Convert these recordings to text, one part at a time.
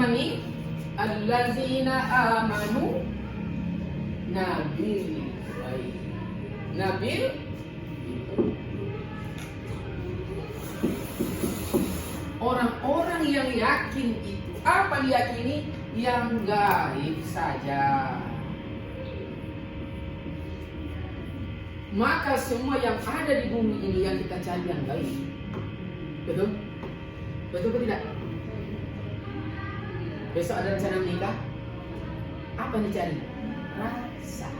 mami allazina amanu nabil baik. Nabil orang-orang yang yakin itu. Apa diyakini? Yang gaib saja. Maka semua yang ada di bumi ini yang kita cari yang gaib. Betul? Betul atau tidak? Besok ada rencana menikah. Apa yang dicari? Rasa.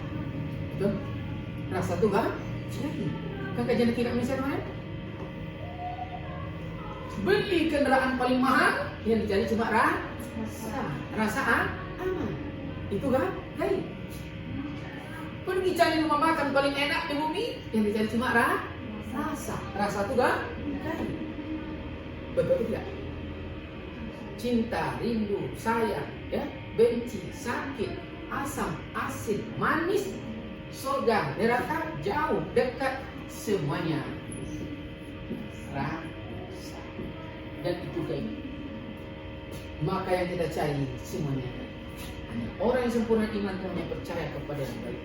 Betul? Rasa itu kan? Kan kajian tidak Indonesia mana? Beli kendaraan paling mahal, yang dicari cuma rasa. Rasa aman. Itu kan? Gaib. Pergi cari rumah makan paling enak di bumi, yang dicari cuma rasa. Rasa itu kan? Gaib. Betul tidak? Cinta, rindu, sayang, ya, benci, sakit, asam, asin, manis, surga, neraka, jauh, dekat, semuanya rasa. Dan itu gaib. Maka yang kita cari semuanya gaib. Hanya orang yang sempurna iman Tuhan yang percaya kepada yang gaib.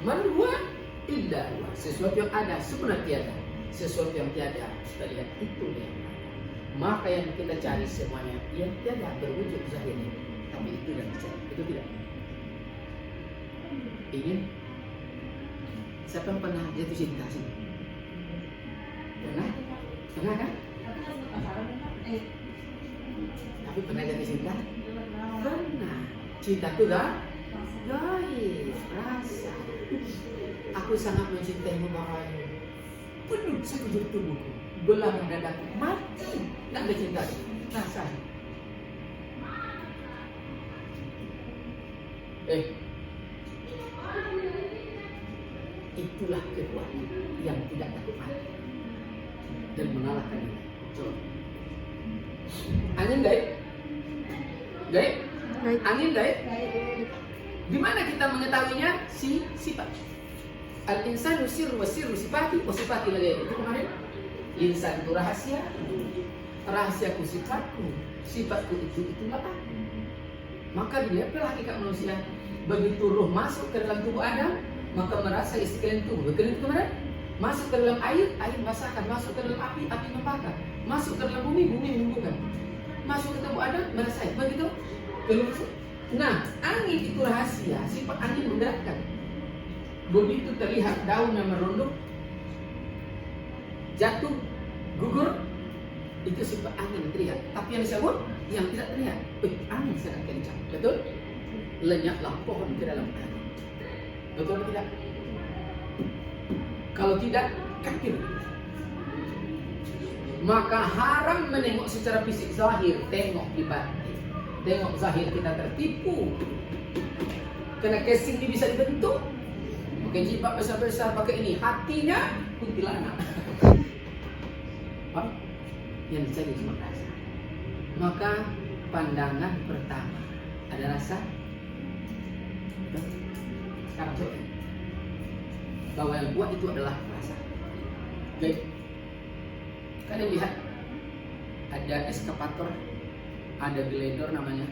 Manusia tidak sesuatu yang ada sebenarnya tiada, sesuatu yang tiada terlihat itu yang ada. Maka yang kita cari semuanya yang tiada berwujud zahirnya, tapi itu yang dicari. Itu tidak. Ingin? Siapa yang pernah jatuh cinta sini? Pernah? Pernah kan? Tapi pernah jatuh cinta? Pernah. Cinta itu gaib, rasa. Aku sangat mencintaimu Bahayu. Penuh sekujur tubuhku, belah dadaku, mati. Tak ada cinta, rasa. Itulah kekuatan yang tidak takut mati dan mengalahkan ini. Coba. Angin gaib? Gaib? Angin gaib? Di mana kita mengetahuinya? Sifat. Al-insanu sirru wa sirru sifati wa sifati lagi. Itu kemarin. Insan itu rahasia. Rahasiaku sifatku. Sifatku itulah aku. Maka dilihatlah hakikat manusia. Begitu roh masuk ke dalam tubuh Adam, maka merasa isi sekeliling tubuh. Sekeliling kemarin masuk ke dalam air, air basahkan. Masuk ke dalam api, api membakar. Masuk ke dalam bumi, bumi menumbuhkan. Masuk ke tubuh Adam, merasa air. Begitu. Nah, angin itu rahasia. Sifat angin menggerakkan. Begitu terlihat daun yang merunduk, jatuh, gugur, itu sifat angin terlihat. Tapi yang disebut yang tidak terlihat, angin sangat kencang. Betul? Lenyaplah pohon ke dalam air. Betul atau tidak? Kalau tidak, kafir. Maka haram menengok secara fisik zahir, tengok di batin. Tengok zahir kita tertipu. Karena casing ini bisa dibentuk. Pakai jilbab besar-besar, pakai ini. Hatinya kuntilanak. Yang dicari cuma rasa. Maka pandangan pertama ada rasa. Sekarang coba. Bahwa yang kuat itu adalah rasa. Baik. Kalian lihat ada eskapator, ada glider namanya,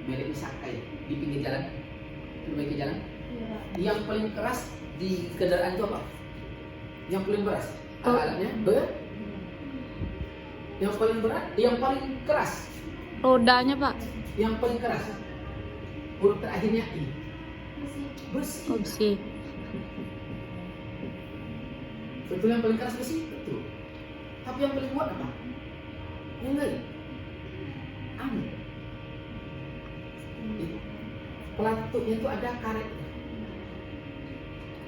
merek Sakai di pinggir jalan, di jalan. Yang paling keras di kendaraan itu apa? Yang paling berat alatnya yang paling berat, yang paling keras rodanya Pak. Yang paling keras huruf terakhirnya I. Besi. Betul, yang paling keras besi, betul. Tapi yang paling kuat apa? Yang lain. Angin. Pelatutnya itu ada karetnya.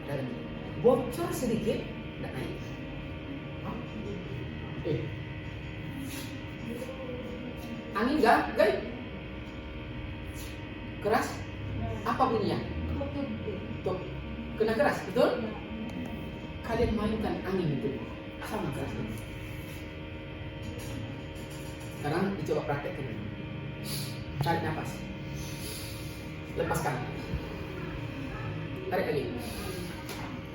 Dan bocor sedikit, tidak naik. Angin gaib. Keras. Apa bunyinya? Tuh. Kena keras, betul? Kalian mainkan angin itu sama keras. Sekarang dicoba praktekkan. Tarik nafas. Lepaskan. Tarik lagi.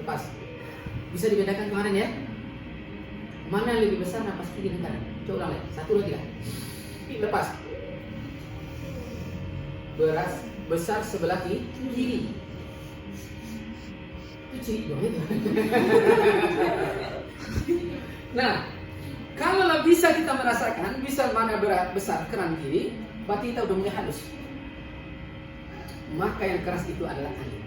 Lepas. Bisa dibedakan kemarin ya? Mana yang lebih besar nafas kiri dan kanan? Coba ulang lagi. Satu, dua, tiga. Lepas. beras besar sebelah kiri. Kecil dong itu. Nah, kalau bisa kita merasakan bisa mana berat besar kanan kiri, berarti kita udah mulai halus. Maka yang keras itu adalah angin.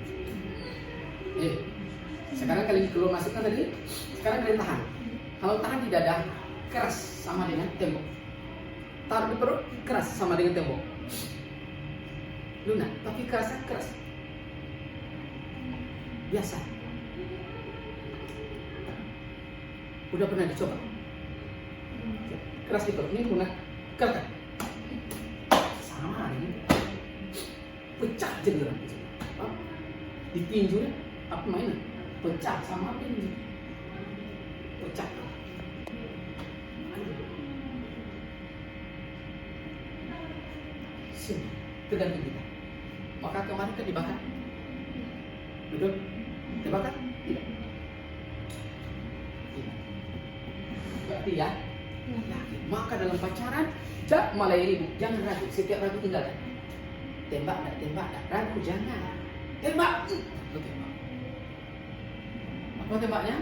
Sekarang kalian keluar masukkan tadi, sekarang kalian tahan. Kalau tahan di dada, keras sama dengan tembok. Taruh di perut, keras sama dengan tembok. Lunak, tapi kerasnya keras. Biasa. Udah pernah dicoba? Keras di perut, ini lunak, keras. Sama ini. Pecah jendela. Ditinju, apa mainan? Pecah sama ini. Pecah. Tergantung kita. Maka kemarin kan dibakar. Betul? Dibakar? Tidak. Berarti ya? Maka dalam pacaran, tak malah ini, jangan ragu. Setiap ragu tinggalkan. Tembak tak, ragu jangan. Tembak. Lu tembak. Apa tembaknya?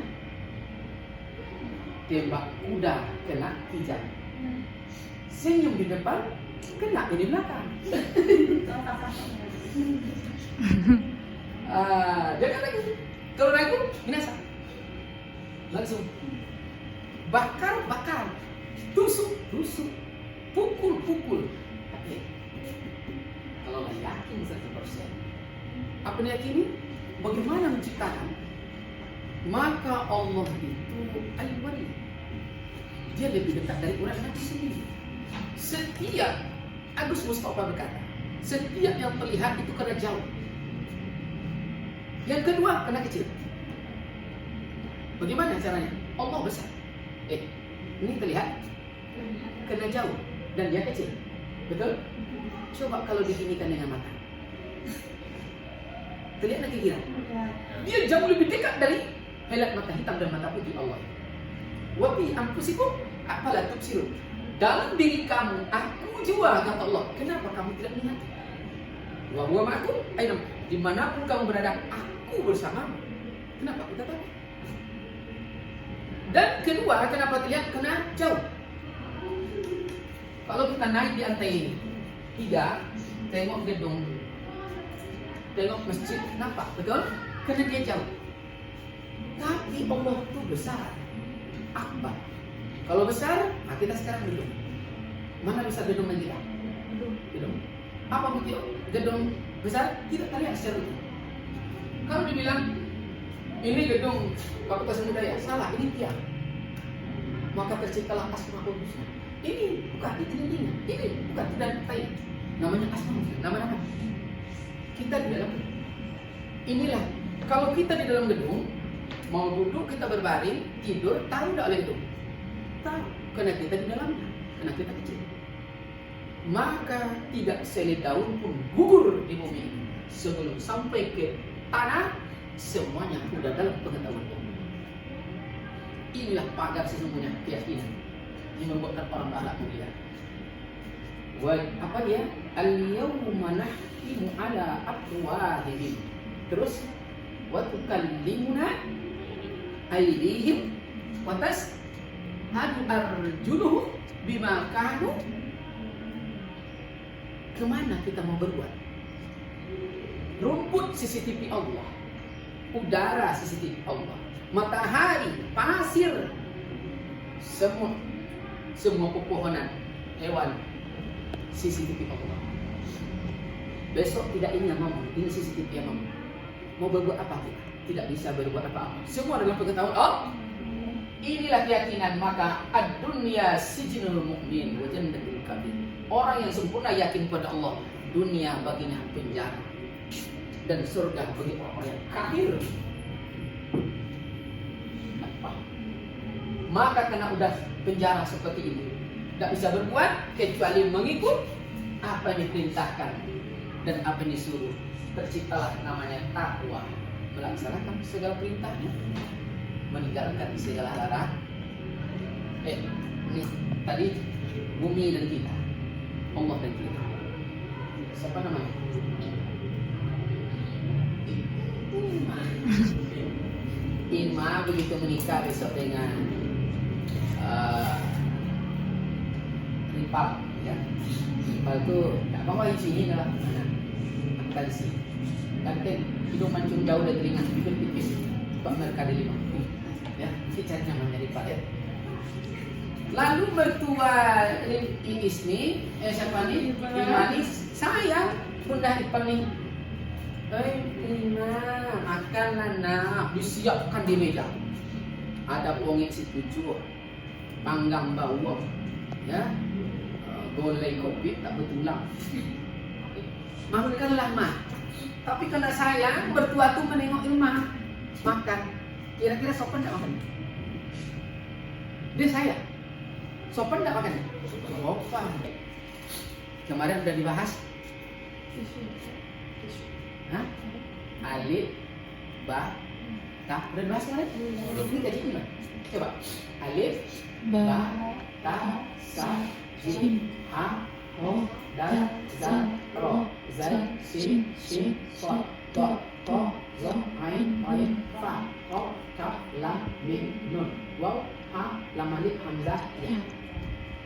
Tembak kuda kena kijang. Senyum di depan, kena di belakang. Jangan ragu. Kalau ragu, binasa. Langsung bakar, tusuk, pukul. Tapi kalau yakin 100%, apa yakini? Bagaimana menciptakan? Maka Allah itu al-wali. Dia lebih dekat dari orang itu sendiri. Setiap Agus Mustafa berkata, setiap yang terlihat itu kena jauh. Yang kedua kena kecil. Bagaimana caranya? Allah besar. Ini terlihat kena jauh dan dia kecil. Betul? Coba kalau diginikan dengan mata. Terlihat nanti kira. Dia jauh lebih dekat dari helat mata hitam dan mata putih Allah. Wa bi anfusikum afala tubsirun. Dalam diri kamu, aku jua, kata Allah. Kenapa kamu tidak melihat? Wa huwa ma'akum aina dimanapun kamu berada, aku bersamamu. Kenapa kita tahu? Dan kedua, kenapa terlihat? Kena jauh. Kalau kita naik di lantai ini, 3, tengok gedung, tengok masjid, nampak, betul? Karena dia jauh. Tapi Allah itu besar, akbar. Kalau besar, nah kita sekarang gedung. Mana bisa gedung yang kita? Gedung. Apa bukti gedung besar? Tidak terlihat secara utuh. Kalau dibilang ini gedung Fakultas Budaya, salah, ini tiang. Maka terciptalah Asmaul Husna. Ini bukan di dindingnya, ini bukan tidak tayang. Namanya Asmaul Husna, nama-nama. Kita di dalam gedung. Inilah, kalau kita di dalam gedung, mau duduk kita berbaring, tidur, tahu tidak oleh gedung? Tahu, karena kita di dalamnya, karena kita kecil. Maka tidak selai daun pun gugur di bumi ini. Sebelum sampai ke tanah, semuanya sudah dalam pengetahuan Allah. Inilah pagar sesungguhnya keyakinan yang membuatkan orang berakhlak mulia. Apa dia? Al-yawma nahtimu ala afwahihim. Terus wa tukallimuna aydihim wa tashhadu arjuluhum bima kanu. Kemana kita mau berbuat? Rumput CCTV Allah, udara CCTV Allah, matahari, pasir, semua pepohonan, hewan, CCTV Allah. Besok tidak ini yang ngomong, ini CCTV yang ngomong. Mau berbuat apa kita? Tidak bisa berbuat apa-apa. Semua dalam pengetahuan Allah. Inilah keyakinan, maka ad-dunya sijnul mu'min wa jannatul kafir. Orang yang sempurna yakin pada Allah, dunia baginya penjara dan surga bagi orang yang kafir. Maka karena udah penjara seperti ini, tidak bisa berbuat kecuali mengikut apa yang diperintahkan dan apa yang disuruh. Terciptalah namanya takwa, melaksanakan segala perintahnya, meninggalkan segala larangan. Ini tadi bumi dan kita, Allah dan kita. Siapa namanya? Ima begitu menikah besok dengan Ripal, ya. Ripal itu tak mau di sini adalah mana? Angkat sini. Kantin hidup mancung jauh dari telinga, hidup tipis. Pak mereka di lima. Ya, kita namanya Ripal ya. Lalu mertua Iis nih, siapa nih? Imani sayang bunda Ripal nih. Ima makan nana disiapkan di meja. Ada pongit si tujuh, panggang bawang, ya, golai kopi tak betulang. Makanlah mah. Tapi karena sayang mertua tuh menengok Ima makan. Kira-kira sopan tak makan? Dia sayang. Sopan tak makan? Sopan. Kemarin udah dibahas. Hah? Alif, ba, ta. Udah dibahas kemarin? Ini jadi gimana? Coba. Alif, ba, ta, sa, jim, ha, ho, dal, zal, ro, zal, sin, shin, son, do, to, zo, ain, fa, ho, kaf, lam, mim, nun, waw, ha, lam alif, hamzah, ya.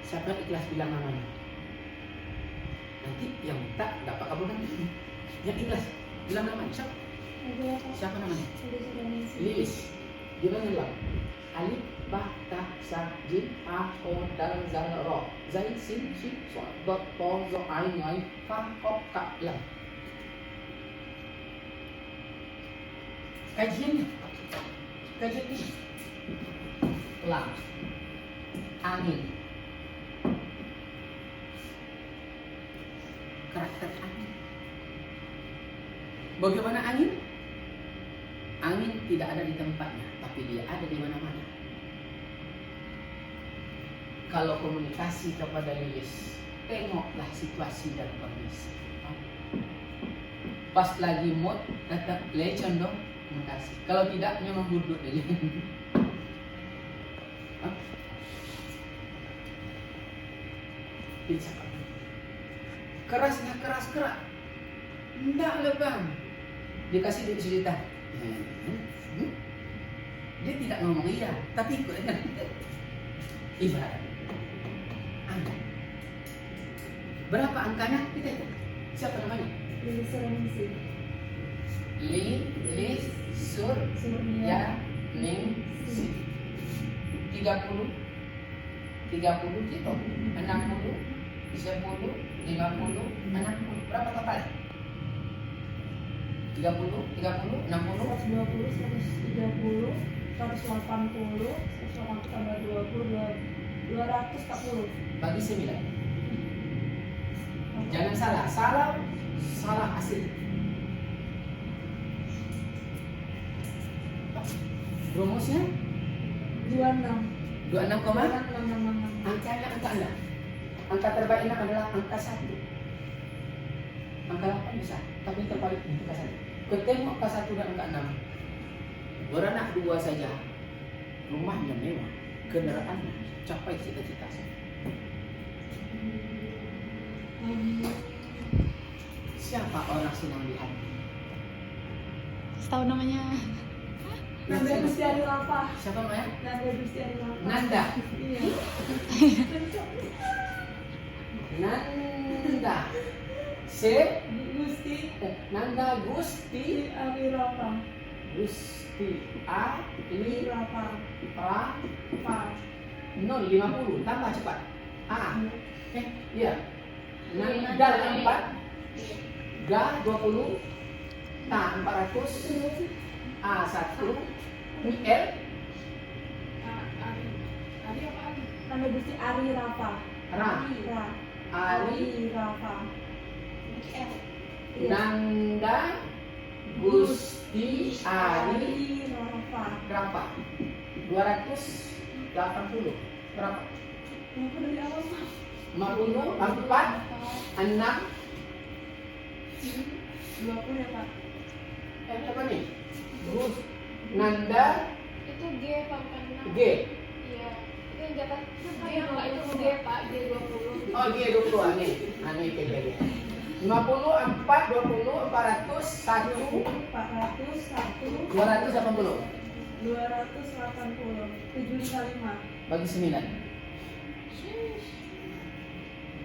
Siapa ikhlas bilang namanya? Nanti yang tak dapat kabulkan. Yang ikhlas bilang namanya siapa? Siapa namanya? Lilis. Dia bilang alif, ba, ta, sa, jim, ha, ho, dal, zal, ro, zal, sin, shin, son, do, to, zo, ain, fa, ho, kaf, lam. Kajian ini lam, angin, karakter angin. Bagaimana angin? Angin tidak ada di tempatnya, tapi dia ada di mana-mana. Kalau komunikasi kepada Lilis, tengoklah situasi dan kondisi. Pas lagi mood, kata lecon dong, terima kasih. Kalau tidak, memang duduk aja. Keras. Enggak lah bang. Dia kasih duit sejuta. Dia tidak ngomong iya, tapi ikut aja. Ibarat angka. Berapa angkanya? Kita ikut. Siapa namanya? Lilis Sur ya Ning Si 30 gitu 60 10 50 60 berapa total? 30 60 120 130 180 180 tambah 20 240 bagi 9. Jangan salah asli. Rumusnya 26 koma? Angkanya angka Anda. Angka terbaik adalah angka 1. Angka 8 bisa, tapi terbaik angka 1. Ketemu angka 1 dan angka 6. Beranak 2 saja. Rumahnya mewah, kendaraannya capai cita-cita. Siapa orang senang di hati? Tahu namanya? Nanda Gustiari Lapa. Siapa namanya? Nanda Gustiari Lapa. Nanda. Iya. Nanda. Nanda Gusti Ari Lapa. Gusti A ini Lapa. pra 050 tambah cepat. Iya. Nanda 4 Ga 20 Ta 400 A 1 L Ari apa? Nanda Gusti Ari Rafa. Ari Rafa. Nanda Gusti Ari Rafa. 280 berapa? Kenapa dari awal mah? 50 4 6 20 ya Pak? apa nih? Gus Nanda Itu G Pak, bukan 6. G. Iya. Itu yang jatah G enggak itu G Pak, G 20. Oh G 20 nih. Aneh kayak 50, 4, 20, 400, 1, 401, 280. 280, 755, Bagi 9.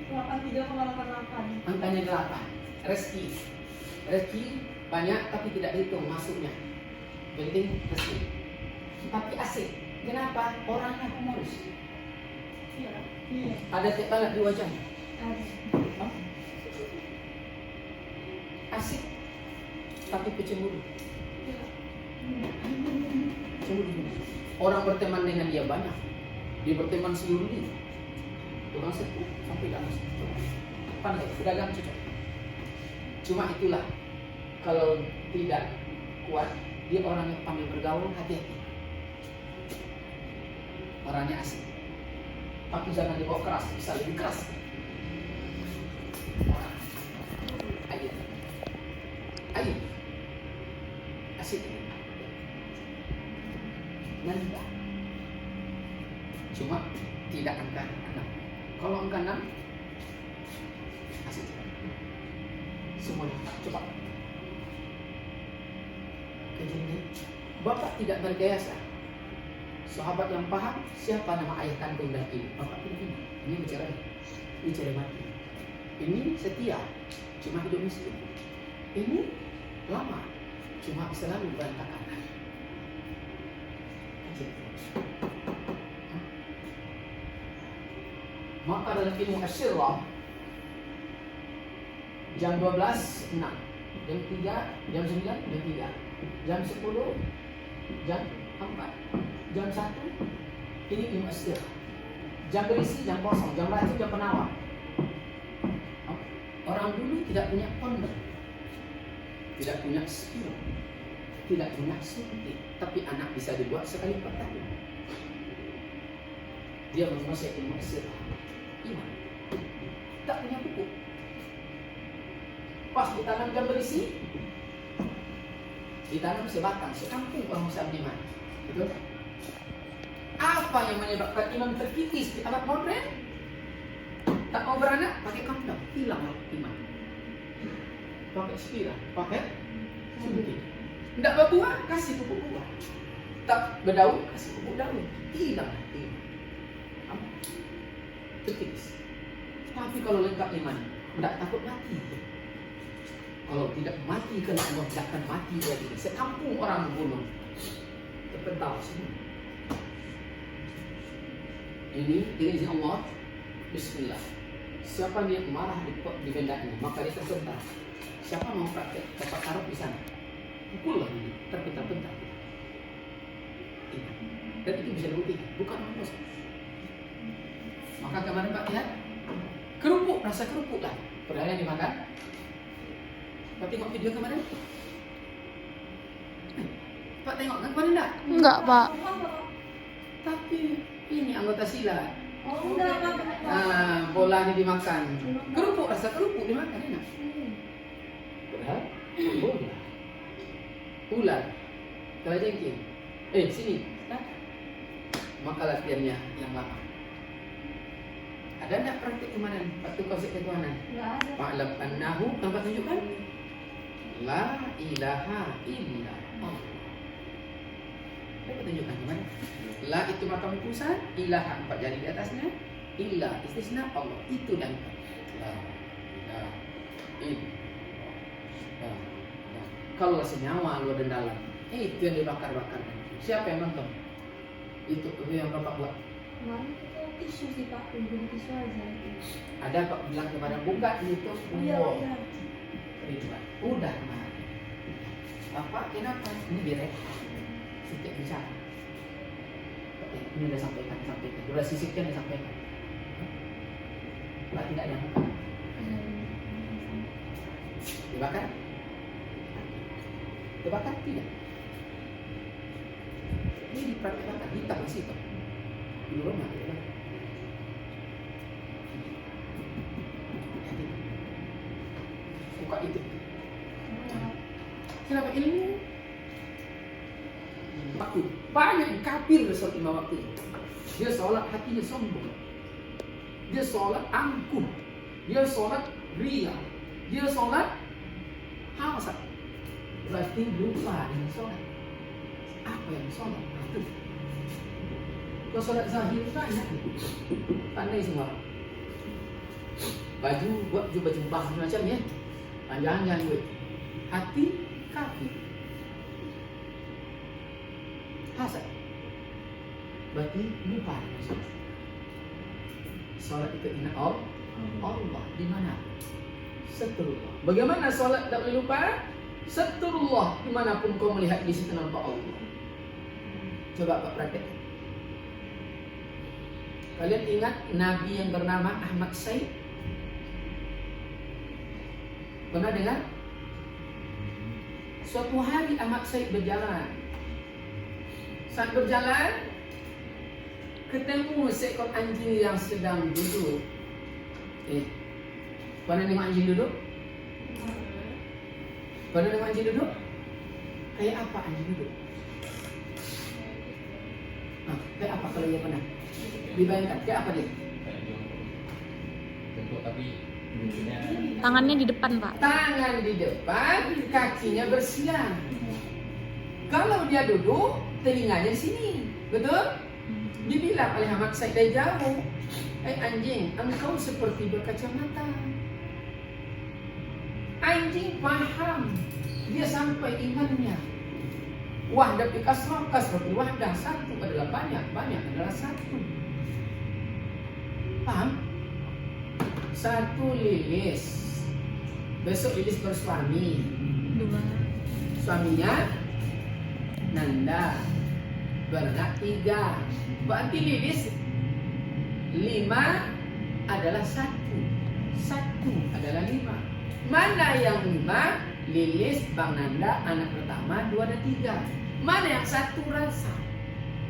83,88. Angkanya 8. Rezeki banyak tapi tidak dihitung masuknya. Penting rezeki. Tapi asik. Kenapa? Orangnya humoris. Iya. Ada tiap banget di wajahnya. Ada. Hah? Asik. Tapi pecemburu. Cemburu. Orang berteman dengan dia banyak. Dia berteman seluruh dunia. Orang sepuh sampai dalam situ. Pandai, pedagang cocok. Cuma itulah, kalau tidak kuat, dia orang yang pandai bergaul, hati-hati. Orangnya asik. Tapi jangan dibawa keras, bisa lebih keras. Ayo. Ayo. Asik. Nanda. Cuma tidak angka 6. Kalau angka 6 asik. Semuanya cepat. Kejadian Bapak tidak bergaya. Sahabat yang paham siapa nama ayah kandung dan ibu. Bapak ini bicara mati. Ini setia, cuma hidup miskin. Ini lama, cuma selalu berantakan. Maka dalam ilmu asyirah jam 12, 6. Jam 3, jam 9, jam 3. Jam 10, jam 4. Jam 1, ini ilmu asyirah. Jam berisi, jam kosong. Jam racun, jam penawar. Orang dulu tidak punya pondok, tidak punya skill, tidak punya suntik, tapi anak bisa dibuat sekali per tahun. Dia menguasai ilmu asyirah. Iman. Tak punya buku. Pas ditanam jam berisi, ditanam sebatang, sekampung orang usaha iman. Betul? Apa yang menyebabkan iman terkikis di abad modern? Tak mau beranak, pakai kondom, hilang iman. Pakai spira, pakai suntik. Tidak berbuah, kasih pupuk buah. Tak berdaun, kasih pupuk daun, hilang iman. Terkikis. Tapi kalau lengkap iman, tidak takut mati. Kalau tidak mati, kalau Allah tidak akan mati lagi. Sekampung orang membunuh, terpental semua. Ini dengan izin Allah. Bismillah. Siapa niat marah di bendanya, maka dia terpental. Siapa mau praktek, dapat taruh di sana. Pukullah ini, terpental-pental. Dan itu bisa dibuktikan, bukan manusia. Maka kemarin Pak lihat kerupuk, rasa kerupuk lah. Padahal yang dimakan. Pak tengok video kemarin? Pak tengok kan kemarin enggak? Enggak, Pak. Tapi ini anggota silat. Oh, enggak, Pak. Nah, bolanya dimakan. Kerupuk, rasa kerupuk dimakan enak. Padahal bola. Ular. Kalajengking. Sini. Maka latihannya yang lama. Ada tak praktik kemarin waktu konsep ketuhanan? Enggak ada. Fa'lam annahu, nampak tunjukkan? La ilaha illa Allah. Dapat tunjukkan kemana? La itu makam pusat, ilaha 4 jari di atasnya, illa istisna Allah. Itu dan la ilaha illa. Kalau senyawa luar dan dalam, itu yang dibakar-bakar. Siapa yang nonton? Itu yang Bapak buat. Kemarin kita tisu sih Pak, belum tisu aja. Ada Pak bilang kepada buka itu Iya, umur. iya. Ribuan. Udah kemarin. Bapak kenapa? Ini direk. Setiap bicara. Oke, ini udah sampaikan. Udah sisipkan disampaikan. Pak tidak yang buka. Dibakar? Dibakar tidak. Ini dipraktekkan hitam di situ. Di rumah tidak. Buka itu. Kenapa ilmu? Takut. Banyak yang kafir sholat 5 waktu. Dia sholat hatinya sombong. Dia sholat angkuh. Dia sholat ria. Dia sholat hasad. Berarti lupa dengan sholat. Apa yang sholat? Itu. Kalau sholat zahir banyak. Pandai semua. Baju buat baju macam ya. Panjang gue. Hati kafir. Hasad. Berarti lupa dengan sholat. Sholat itu inna Allah di mana? Seterullah. Bagaimana sholat tak boleh lupa? Seterullah. Dimanapun kau melihat di situ nampak Allah. Coba Pak praktek. Kalian ingat Nabi yang bernama Ahmad Said? Pernah dengar? Suatu hari Ahmad Said berjalan. Saat berjalan, ketemu seekor anjing yang sedang duduk. Pernah tengok anjing duduk? Pernah tengok anjing duduk? Kayak apa anjing duduk? Kayak apa kalau dia pernah? Dibayangkan, kayak apa dia? Bentuk tapi bentuknya Tangannya di depan, Pak. Tangan di depan, kakinya bersilang. Kalau dia duduk, telinganya di sini. Betul? Dibilang oleh Ahmad Said dari jauh, anjing, engkau seperti berkacamata. Anjing paham, dia sampai imannya. Wahdah fi kasrah, kasrah fi wahdah. Satu adalah banyak, banyak adalah satu. Paham? Satu Lilis. Besok Lilis bersuami. 2. Suaminya Nanda. Beranak 3. Berarti Lilis 5 adalah 1. 1 adalah 5. Mana yang 5? Lilis, Bang Nanda, anak pertama, 2 dan 3. Mana yang 1 rasa?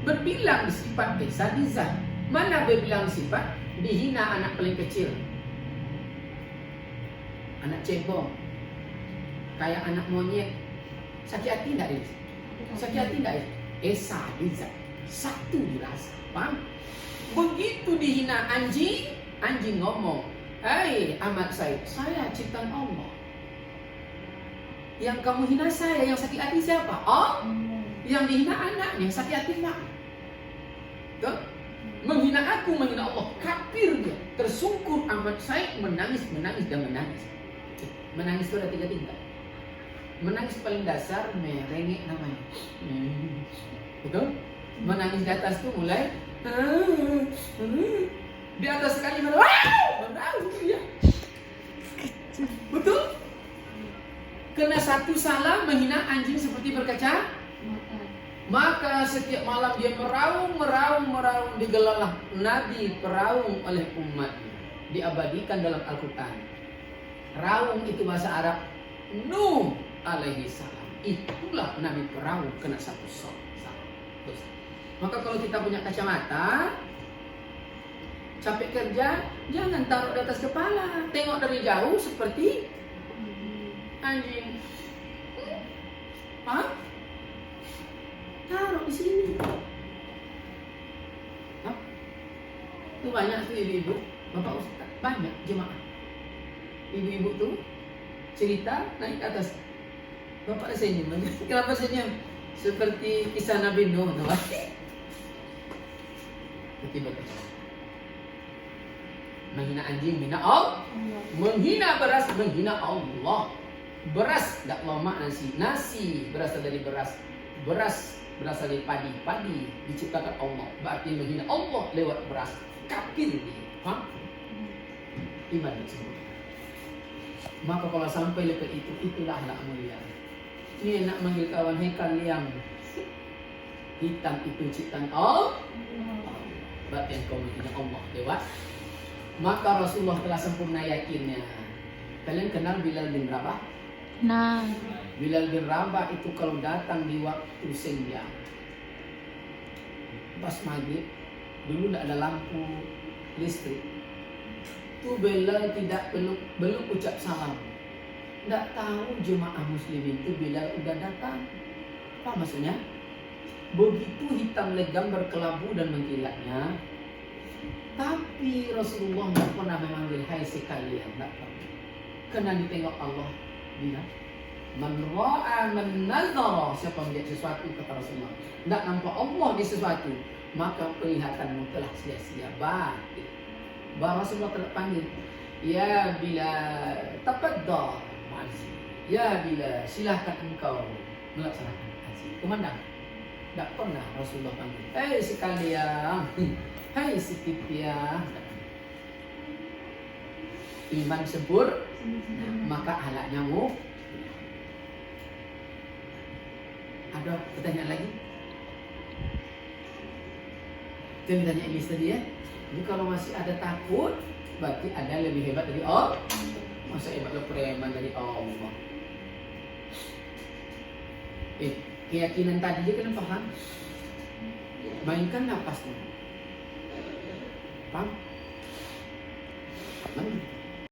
Berbilang sifat desa di zat. Mana berbilang sifat? Dihina anak paling kecil. Anak cebong. Kayak anak monyet. Sakit hati enggak Lilis? Sakit hati enggak ya? Esa di zat. 1 dirasa. Paham? Begitu dihina anjing, anjing ngomong, "Hai Ahmad Said, saya ciptaan Allah. Yang kamu hina saya, yang sakit hati siapa? Oh, yang dihina anaknya, yang sakit hati mak. Tuh, menghina aku, menghina Allah, kafir dia. Tersungkur Ahmad Said menangis, menangis dan menangis. Menangis itu ada 3 tingkat. Menangis paling dasar, merengek namanya. Betul? Menangis di atas itu mulai di atas sekali ya. Betul? Kena satu salah menghina anjing seperti berkaca, maka setiap malam dia meraung digelalah Nabi peraung oleh umatnya, diabadikan dalam Al-Quran. Raung itu bahasa Arab Nuh alaihi salam. Itulah Nabi peraung kena satu salah. Maka kalau kita punya kacamata, capek kerja, jangan taruh di atas kepala. Tengok dari jauh seperti anjing. Paham? Taruh di sini. Itu banyak tuh ibu-ibu, bapak ustaz, banyak jemaah. Ibu-ibu tuh cerita naik ke atas. Bapak senyum. Kenapa senyum? Seperti kisah Nabi Nuh. Tiba-tiba menghina anjing, menghina Allah, menghina beras, menghina Allah. Beras tidak lama nasi berasal dari beras, berasal dari padi diciptakan Allah. Berarti menghina Allah lewat beras, kafir dia. Paham? Iman semua. Maka kalau sampai lepas itu, itulah ahlak mulia. Ini nak manggil kawan hekal yang hitam itu ciptaan Allah. Berarti engkau menghina Allah lewat. Maka Rasulullah telah sempurna yakinnya. Kalian kenal Bilal bin Rabah? Nah, Bilal bin Rabah itu kalau datang di waktu senja, pas maghrib, dulu tidak ada lampu listrik. Itu Bilal belum ucap salam. Tidak tahu jemaah muslimin itu Bilal udah datang. Apa maksudnya? Begitu hitam legam berkelabu dan mengkilatnya, tapi Rasulullah tidak pernah memanggil hai sekalian, tidak pernah. Kena ditengok Allah bilang man ra'a man nazara, siapa melihat sesuatu kata Rasulullah tidak nampak Allah di sesuatu, maka pelihatanmu telah sia-sia, batil. Bahwa Rasulullah telah panggil, ya Bilal taqaddar ma'azi, ya Bilal silahkan engkau melaksanakan azan. Komandan, tidak pernah Rasulullah panggil, hei sekalian, hei sekitian. Iman subur, maka halaknya mu. Ada pertanyaan lagi? Itu yang ditanya Iblis tadi ya. Jadi kalau masih ada takut, berarti ada yang lebih hebat dari Allah. Masa hebat lo preman dari Allah. Keyakinan tadi dia kena paham. Mainkan nafasnya. Paham? Aman.